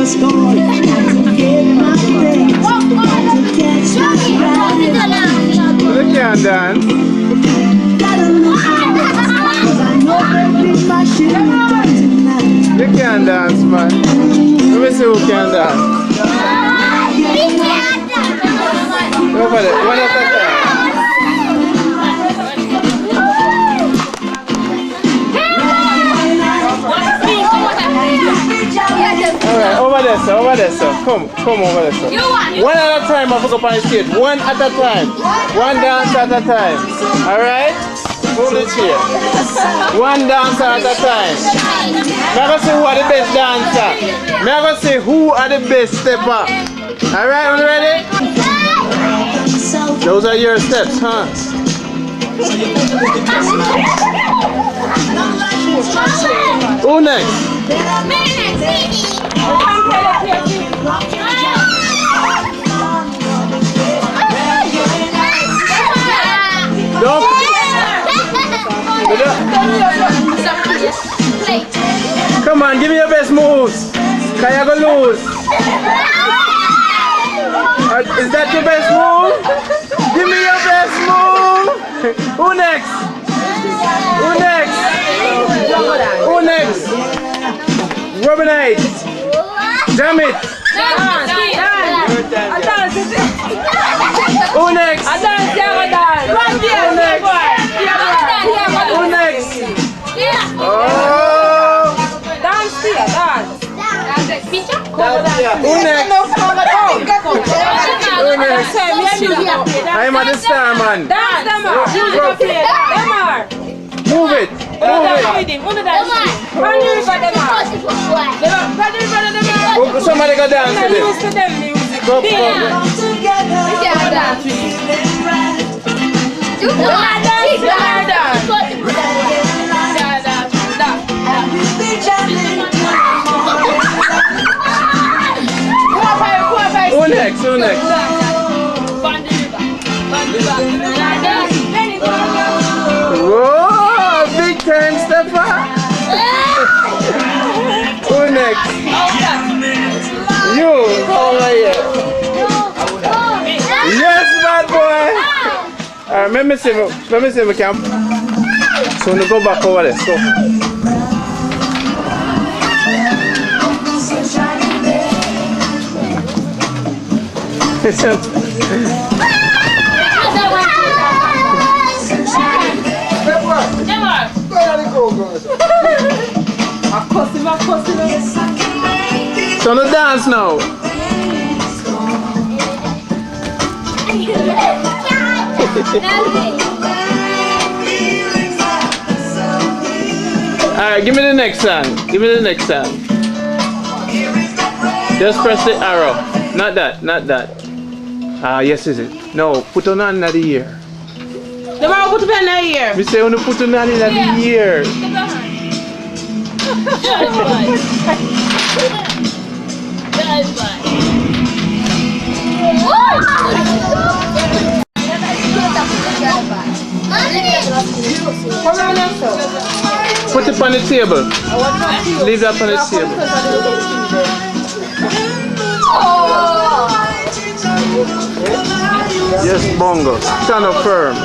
score. Got to get my things. Got to catch my ride. You can't dance. Gotta look out, 'cause I know they'll be my shit tonight. You can't dance, man. Let me see who can dance. Over there, one at a time. Alright, over there, sir. Come over there, sir. One at a time, I forgot on the stage. One at a time. One dance at a time. Alright? Move the chair. One dancer at a time. I'm going to see who are the best dancer. I'm going to see who are the best stepper. Alright, are you ready? Those are your steps, huh? Who next? Don't. Come on, give me your best moves. Can you go lose? Is that your best move? Give me your best move. Who next? Who next? Who next? Robinite. Damn it. Who next? Who next? Oh. Dance here, dance. Who next? I'm at the star, man. Dance, Move it. Somebody go dance with it. Go. Who next? Whoa, big time stepper. Who next? You, over here. Yes, bad boy. Alright, let me see if we can. So we go back over there. So. So no dance now. Alright, give me the next song. Just press the arrow. Not that. Yes, is it? No, put on another ear. The man put on the ear. We say, put on another ear. Put it on the table. Leave that on the table. Yes, bongo. Stand up firm.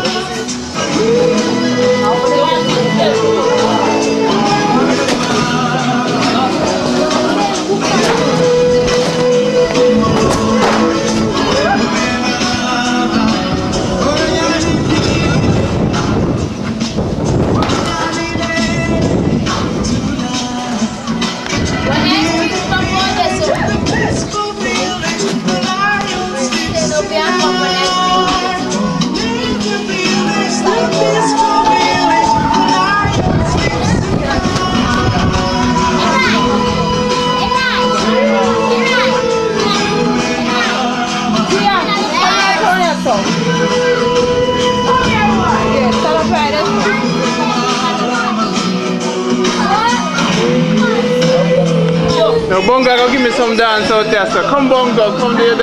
Now Bongo, go give me some dance out there, sir. Come Bongo, come there.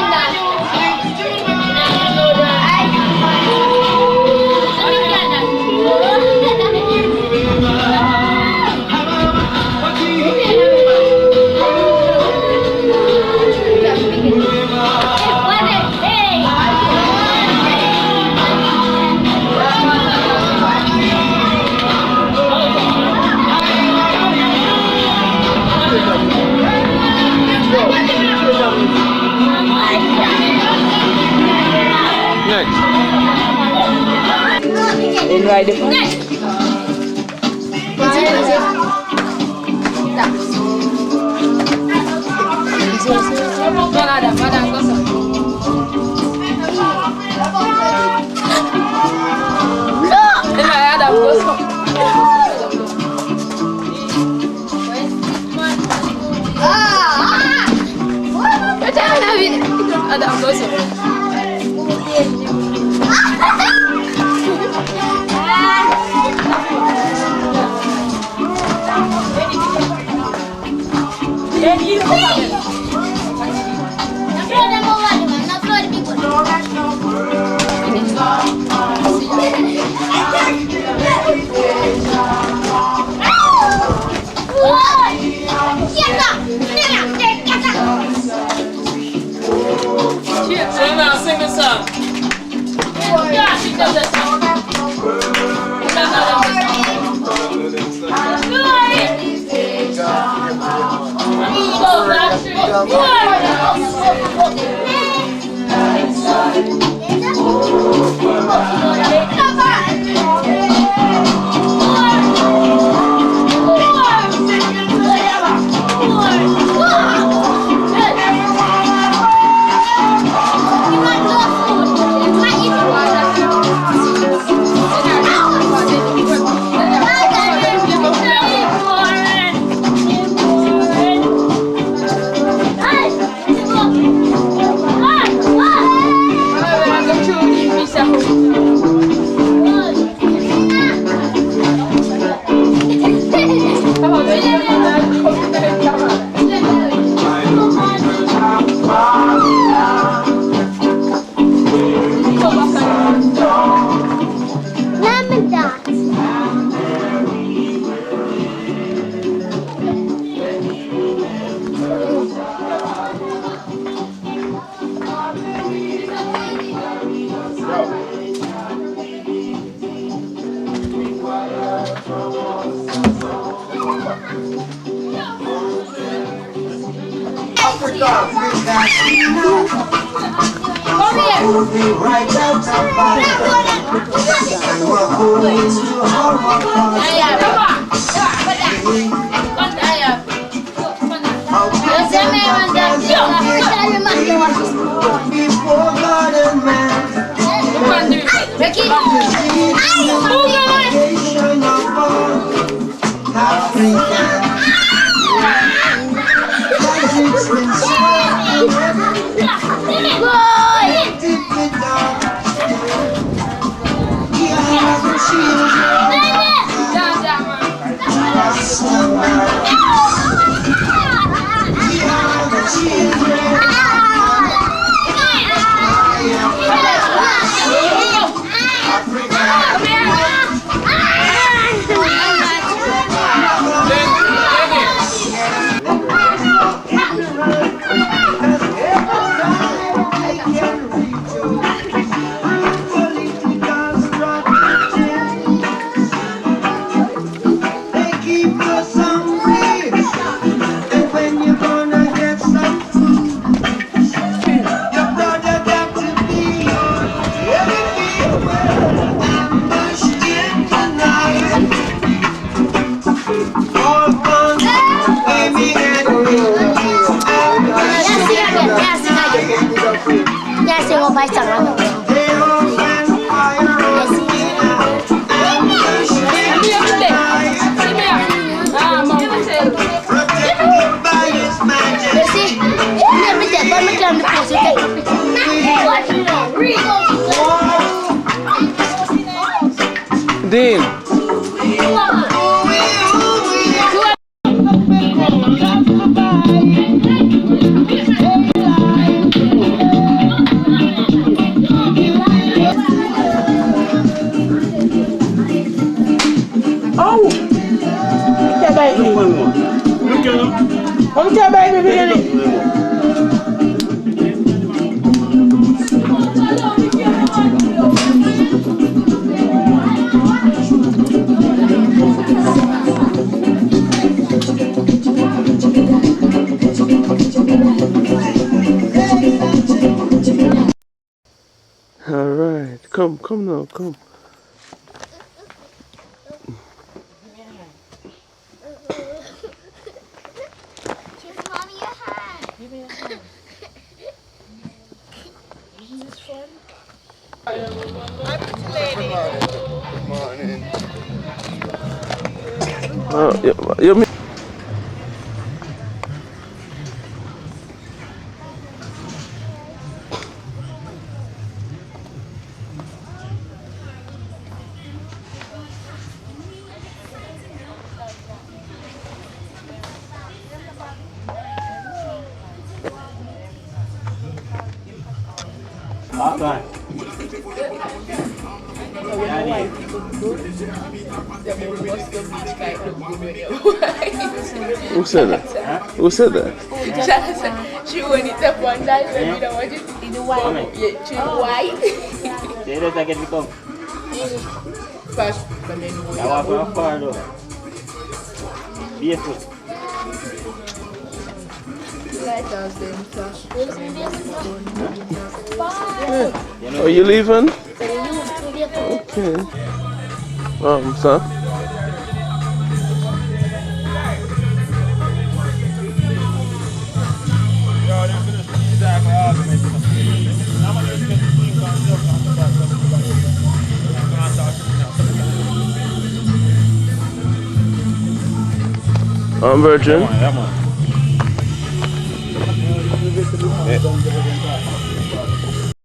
ride it. So now sing the song. Yeah, she does that song. Dean. All right, come now, come. Morning. Oh, you mean? Who said that? Who said that? She went it up one day, so you know what you see the white. Yeah, she white. Fast, but then Are you leaving? Okay. Sir? I'm Virgin.